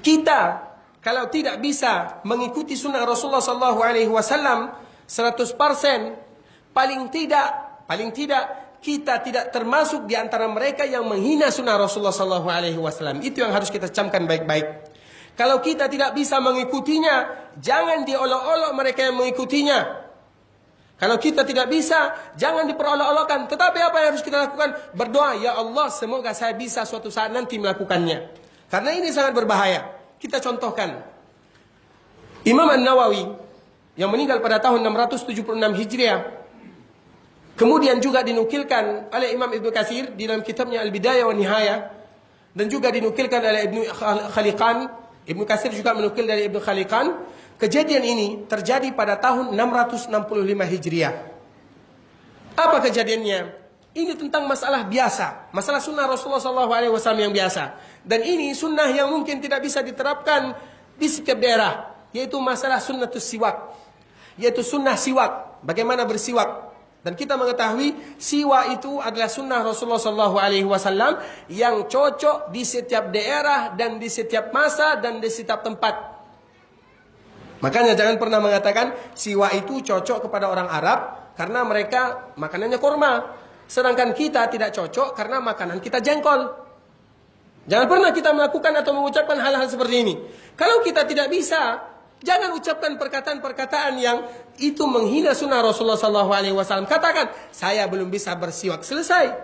Kita kalau tidak bisa mengikuti sunnah Rasulullah SAW 100%, paling tidak kita tidak termasuk di antara mereka yang menghina sunnah Rasulullah SAW. Itu yang harus kita camkan baik-baik. Kalau kita tidak bisa mengikutinya, jangan diolok-olok mereka yang mengikutinya. Kalau kita tidak bisa, jangan diperolok-olokkan. Tetapi apa yang harus kita lakukan? Berdoa, ya Allah, semoga saya bisa suatu saat nanti melakukannya. Karena ini sangat berbahaya. Kita contohkan. Imam An-Nawawi yang meninggal pada tahun 676 Hijriah. Kemudian juga dinukilkan oleh Imam Ibnu Katsir di dalam kitabnya Al-Bidayah wa Nihayah, dan juga dinukilkan oleh Ibnu Khaliqan. Ibnu Katsir juga menukil dari Ibnu Khaliqan. Kejadian ini terjadi pada tahun 665 Hijriah. Apa kejadiannya? Ini tentang masalah biasa, masalah sunnah Rasulullah SAW yang biasa. Dan ini sunnah yang mungkin tidak bisa diterapkan di setiap daerah, yaitu masalah sunnatus siwak, yaitu sunnah siwak, bagaimana bersiwak. Dan kita mengetahui siwak itu adalah sunnah Rasulullah SAW yang cocok di setiap daerah dan di setiap masa dan di setiap tempat. Makanya jangan pernah mengatakan siwak itu cocok kepada orang Arab karena mereka makanannya kurma, sedangkan kita tidak cocok karena makanan kita jengkol. Jangan pernah kita melakukan atau mengucapkan hal-hal seperti ini. Kalau kita tidak bisa, jangan ucapkan perkataan-perkataan yang itu menghina sunnah Rasulullah SAW. Katakan, saya belum bisa bersiwak, selesai.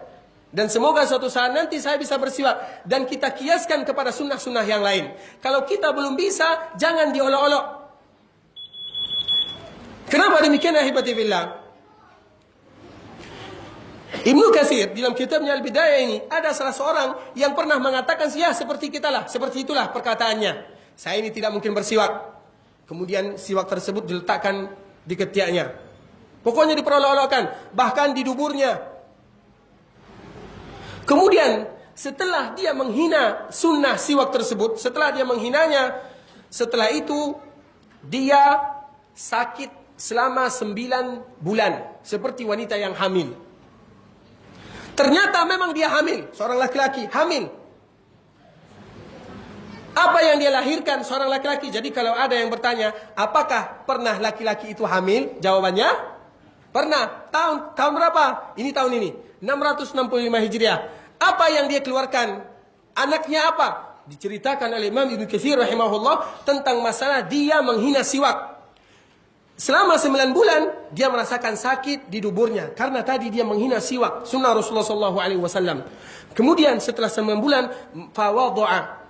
Dan semoga suatu saat nanti saya bisa bersiwak. Dan kita kiaskan kepada sunnah-sunnah yang lain. Kalau kita belum bisa, jangan diolok-olok. Kenapa demikian, ahibati billah? Ibnu Katsir dalam kitabnya Al-Bidayah ini ada salah seorang yang pernah mengatakan, ya seperti kita lah, seperti itulah perkataannya. Saya ini tidak mungkin bersiwak. Kemudian siwak tersebut diletakkan di ketiaknya. Pokoknya diperolok-olokkan, bahkan di duburnya. Kemudian setelah dia menghina sunnah siwak tersebut, setelah dia menghinanya, setelah itu dia sakit selama 9 bulan seperti wanita yang hamil. Ternyata memang dia hamil, seorang laki-laki hamil. Apa yang dia lahirkan seorang laki-laki. Jadi kalau ada yang bertanya, apakah pernah laki-laki itu hamil? Jawabannya, pernah. Tahun berapa? Ini tahun ini, 665 Hijriah. Apa yang dia keluarkan? Anaknya apa? Diceritakan oleh Imam Ibnu Katsir rahimahullah tentang masalah dia menghina siwak. Selama 9 bulan dia merasakan sakit di duburnya karena tadi dia menghina siwak, sunnah Rasulullah SAW. Kemudian setelah 9 bulan fawadha'a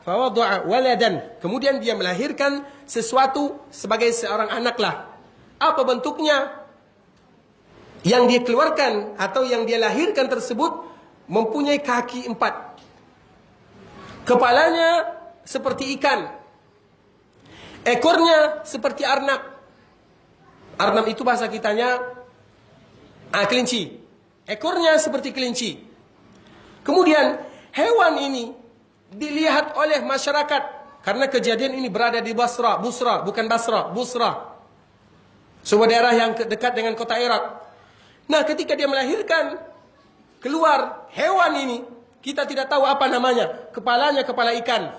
waladan. Kemudian dia melahirkan sesuatu sebagai seorang anak lah. Apa bentuknya? Yang dia keluarkan atau yang dia lahirkan tersebut mempunyai kaki 4. Kepalanya seperti ikan. Ekornya seperti arnab. Arnab itu bahasa kitanya kelinci. Ekornya seperti kelinci. Kemudian hewan ini dilihat oleh masyarakat karena kejadian ini berada di Busra, bukan Basra, Busra. Sebuah daerah yang dekat dengan kota Irak. Nah, ketika dia melahirkan, keluar hewan ini, kita tidak tahu apa namanya. Kepalanya kepala ikan.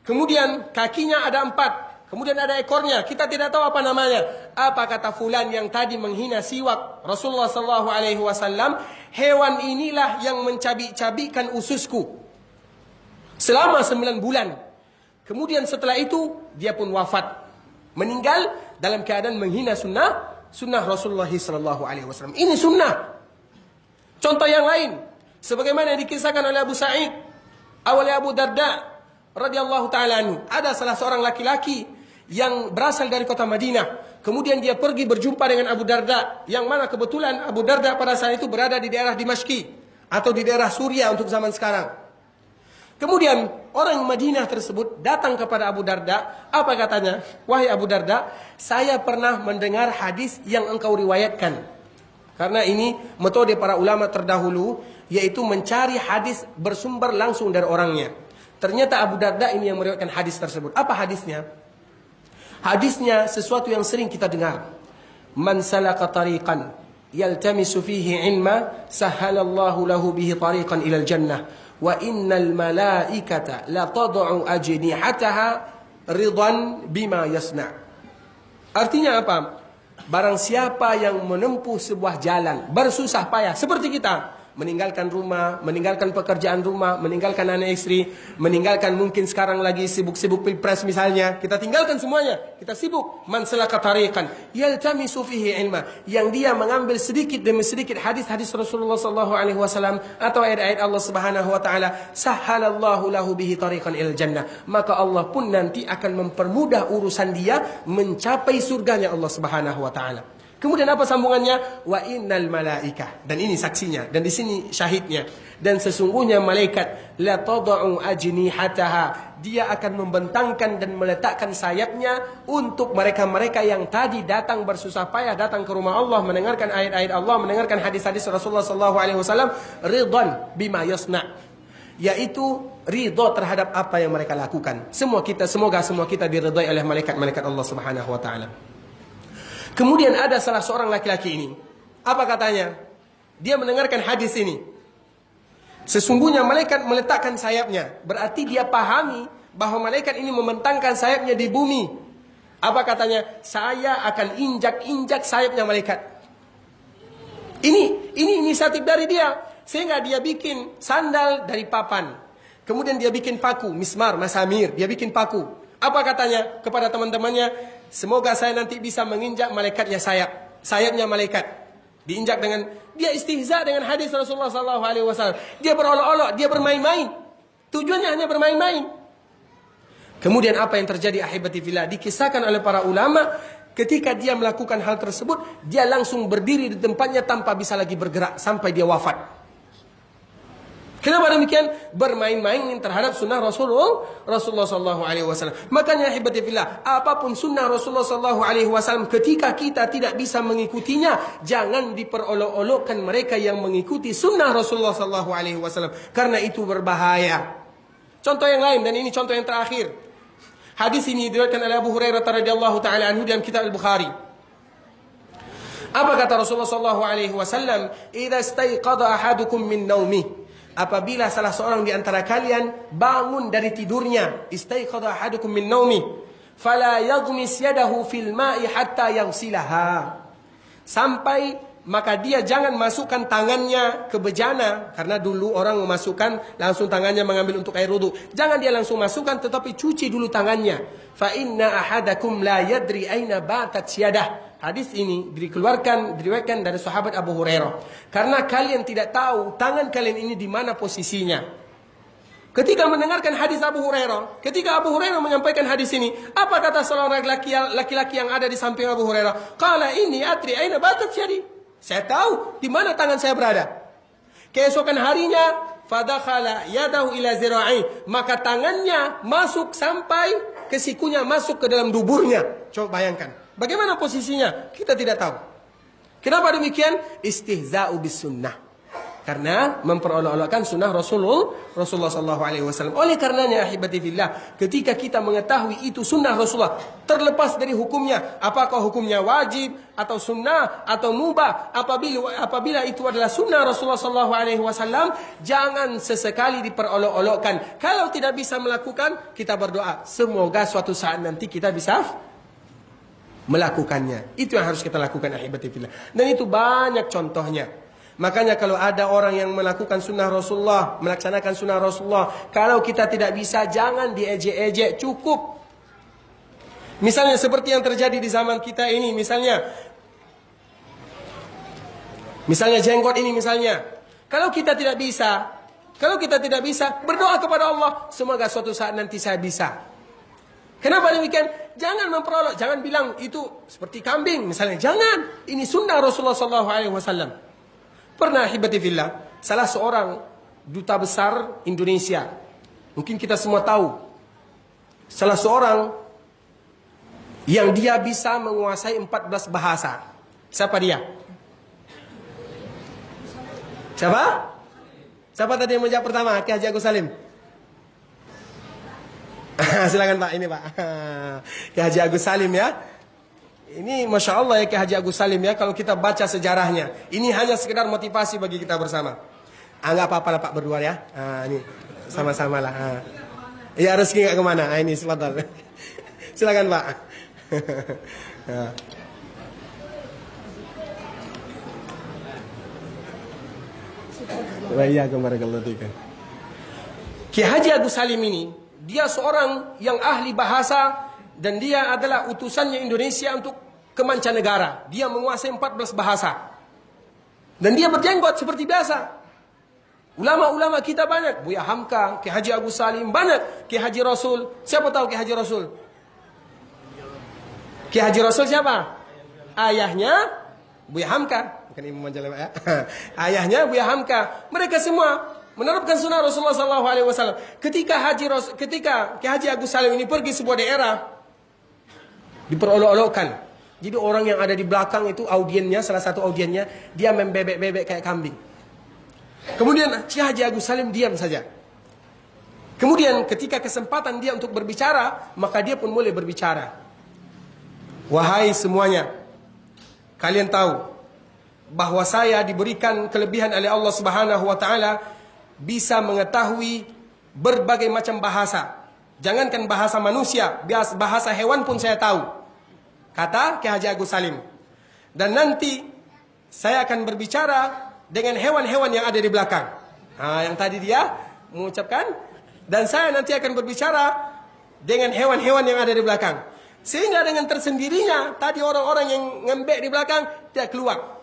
Kemudian kakinya ada 4. Kemudian ada ekornya, kita tidak tahu apa namanya. Apa kata fulan yang tadi menghina siwak Rasulullah SAW? Hewan inilah yang mencabik-cabikkan ususku selama 9 bulan. Kemudian setelah itu dia pun wafat, meninggal dalam keadaan menghina sunnah Rasulullah SAW. Ini sunnah. Contoh yang lain, sebagaimana yang dikisahkan oleh Abu Sa'id, oleh Abu Darda radhiyallahu ta'ala anhu. Ada salah seorang laki-laki yang berasal dari kota Madinah. Kemudian dia pergi berjumpa dengan Abu Darda, yang mana kebetulan Abu Darda pada saat itu berada di daerah Dimashq atau di daerah Suriah untuk zaman sekarang. Kemudian orang Madinah tersebut datang kepada Abu Darda. Apa katanya? Wahai Abu Darda, saya pernah mendengar hadis yang engkau riwayatkan. Karena ini metode para ulama terdahulu, yaitu mencari hadis bersumber langsung dari orangnya. Ternyata Abu Darda ini yang meriwayatkan hadis tersebut. Apa hadisnya? Hadisnya sesuatu yang sering kita dengar. Man salaka tariqan yaltamisu fihi ilma, sahhalallahu lahu bihi tariqan ilal jannah. wa innal malaikata la tad'u ajnihataha ridwan bima yasna. Artinya apa? Barang siapa yang menempuh sebuah jalan bersusah payah seperti kita, meninggalkan rumah, meninggalkan pekerjaan rumah, meninggalkan anak istri, meninggalkan mungkin sekarang lagi sibuk-sibuk pilpres misalnya, kita tinggalkan semuanya, kita sibuk. Man salaka tariqan yaltamisu fihi ilma, yang dia mengambil sedikit demi sedikit hadis-hadis Rasulullah sallallahu alaihi wasallam atau ayat-ayat Allah Subhanahu wa taala, sahhalallahu lahu bihi tariqan ilal jannah, maka Allah pun nanti akan mempermudah urusan dia mencapai surganya Allah Subhanahu wa taala. Kemudian apa sambungannya? Wa innal malaikah. Dan ini saksinya. Dan di sini syahidnya. Dan sesungguhnya malaikat la tad'u ajnihataha. Dia akan membentangkan dan meletakkan sayapnya untuk mereka-mereka yang tadi datang bersusah payah datang ke rumah Allah, mendengarkan ayat-ayat Allah, mendengarkan hadis-hadis Rasulullah sallallahu alaihi wasallam, ridwan bima yasna. Yaitu ridha terhadap apa yang mereka lakukan. Semoga semua kita diridhai oleh malaikat-malaikat Allah Subhanahu wa taala. Kemudian ada salah seorang laki-laki ini. Apa katanya? Dia mendengarkan hadis ini. Sesungguhnya malaikat meletakkan sayapnya. Berarti dia pahami bahwa malaikat ini membentangkan sayapnya di bumi. Apa katanya? Saya akan injak-injak sayapnya malaikat. Ini inisiatif dari dia. Sehingga dia bikin sandal dari papan. Kemudian dia bikin paku, mismar, masamir. Dia bikin paku. Apa katanya kepada teman-temannya? Semoga saya nanti bisa menginjak malaikatnya sayapnya malaikat. Diinjak dengan, dia istihza dengan hadis Rasulullah SAW. Dia berolok-olok, dia bermain-main. Tujuannya hanya bermain-main. Kemudian apa yang terjadi ahibati fillah? Dikisahkan oleh para ulama, ketika dia melakukan hal tersebut, dia langsung berdiri di tempatnya tanpa bisa lagi bergerak sampai dia wafat. Kenapa demikian? Bermain-main terhadap sunnah Rasulullah sallallahu alaihi wasallam. Makanya ahibati fillah, apapun sunnah Rasulullah sallallahu alaihi wasallam, ketika kita tidak bisa mengikutinya, jangan diperolok-olokkan mereka yang mengikuti sunnah Rasulullah sallallahu alaihi wasallam, karena itu berbahaya. Contoh yang lain, dan ini contoh yang terakhir. Hadis ini diriwayatkan oleh Abu Hurairah radhiyallahu taala anhu dalam kitab Al-Bukhari. Apa kata Rasulullah sallallahu alaihi wasallam? "Idza istayqadha ahadukum min naumih." Apabila salah seorang di antara kalian bangun dari tidurnya, istaiqadha ahadukum min naumi, fala yaghmis yadahu fil ma'i hatta yaghsilaha. Sampai maka dia jangan masukkan tangannya ke bejana, karena dulu orang memasukkan langsung tangannya mengambil untuk air wudu. Jangan dia langsung masukkan, tetapi cuci dulu tangannya. Fa inna ahadakum la yadri aina batat yadah. Hadis ini diriwayatkan dari sahabat Abu Hurairah. Karena kalian tidak tahu tangan kalian ini di mana posisinya. Ketika mendengarkan hadis Abu Hurairah, ketika Abu Hurairah menyampaikan hadis ini, apa kata seorang laki-laki yang ada di samping Abu Hurairah? Qala inni adri aina batat yadi. Saya tahu di mana tangan saya berada. Keesokan harinya, fadakhala yadahu ila zira'i, maka tangannya masuk sampai ke sikunya, masuk ke dalam duburnya. Coba bayangkan. Bagaimana posisinya? Kita tidak tahu. Kenapa demikian? Istihza'u bis sunnah. Karena memperolok-olokkan sunnah Rasulullah sallallahu alaihi wasallam. Oleh karenanya ahibati fillah, ketika kita mengetahui itu sunnah Rasulullah, terlepas dari hukumnya, apakah hukumnya wajib atau sunnah atau mubah, apabila itu adalah sunnah Rasulullah sallallahu alaihi wasallam, jangan sesekali diperolok-olokkan. Kalau tidak bisa melakukan, kita berdoa, semoga suatu saat nanti kita bisa melakukannya. Itu yang harus kita lakukan ahibati fillah. Dan itu banyak contohnya. Makanya kalau ada orang yang melakukan sunnah Rasulullah, melaksanakan sunnah Rasulullah, kalau kita tidak bisa, jangan diejek-ejek, cukup. Misalnya seperti yang terjadi di zaman kita ini, misalnya jenggot ini misalnya. Kalau kita tidak bisa, berdoa kepada Allah, semoga suatu saat nanti saya bisa. Kenapa demikian? Jangan memperolok, jangan bilang itu seperti kambing misalnya. Jangan, ini sunnah Rasulullah SAW. Pernah ahibati fillah, salah seorang duta besar Indonesia, mungkin kita semua tahu, salah seorang yang dia bisa menguasai 14 bahasa. Siapa dia? Siapa tadi yang menjawab pertama? Ki Haji Agus Salim. Silakan Pak, ini Pak. Ki Haji Agus Salim ya. Ini Masya Allah ya Ki Haji Agus Salim ya. Kalau kita baca sejarahnya, ini hanya sekedar motivasi bagi kita bersama. Nggak apa-apa lah Pak berdua ya. Ini sama-sama lah. Ya rezeki nggak kemana. Ini silakan. Silakan Pak. Iya kemarin kalau tiga. Ki Haji Agus Salim ini, dia seorang yang ahli bahasa dan dia adalah utusannya Indonesia untuk ke mancanegara. Dia menguasai 14 bahasa. Dan dia berjenggot seperti biasa. Ulama-ulama kita banyak. Buya Hamka, Ki Haji Agus Salim, banyak. Ki Haji Rasul. Siapa tahu Ki Haji Rasul? Ki Haji Rasul siapa? Ayahnya Buya Hamka. Bukan Imam Majalaya ya. Ayahnya Buya Hamka. Mereka semua menerapkan sunnah Rasulullah SAW. Ketika Ki Haji Agus Salim ini pergi sebuah daerah, diperolok-olokkan. Jadi orang yang ada di belakang itu audiennya, salah satu audiennya, dia membebek-bebek kayak kambing. Kemudian Ki Haji Agus Salim diam saja. Kemudian ketika kesempatan dia untuk berbicara, maka dia pun mulai berbicara. Wahai semuanya, kalian tahu bahwa saya diberikan kelebihan oleh Allah Subhanahu wa taala bisa mengetahui berbagai macam bahasa. Jangankan bahasa manusia, bahasa hewan pun saya tahu. Kata Ki Haji Agus Salim. Dan nanti saya akan berbicara dengan hewan-hewan yang ada di belakang. Yang tadi dia mengucapkan. Dan saya nanti akan berbicara dengan hewan-hewan yang ada di belakang. Sehingga dengan tersendirinya, tadi orang-orang yang ngembek di belakang, dia keluar.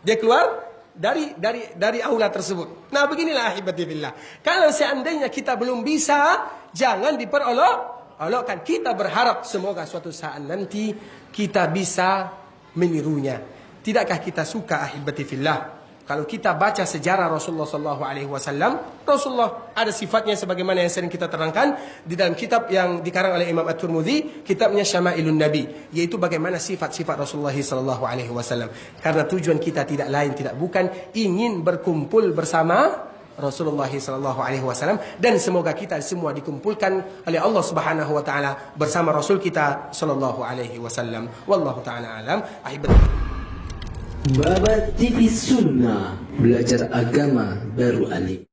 Dia keluar dari aula tersebut. Nah beginilah ahibati billah. Kalau seandainya kita belum bisa, jangan diperolok-olokkan. Kita berharap semoga suatu saat nanti kita bisa menirunya. Tidakkah kita suka ahibati billah? Kalau kita baca sejarah Rasulullah SAW, Rasulullah ada sifatnya sebagaimana yang sering kita terangkan di dalam kitab yang dikarang oleh Imam At-Tirmidzi, kitabnya Syama'ilun Nabi, yaitu bagaimana sifat-sifat Rasulullah SAW. Karena tujuan kita tidak lain tidak bukan ingin berkumpul bersama Rasulullah SAW, dan semoga kita semua dikumpulkan oleh Allah Subhanahu wa taala bersama Rasul kita sallallahu alaihi wasallam. Wallahu taala alam. Babat TV Sunnah, belajar agama baru alif.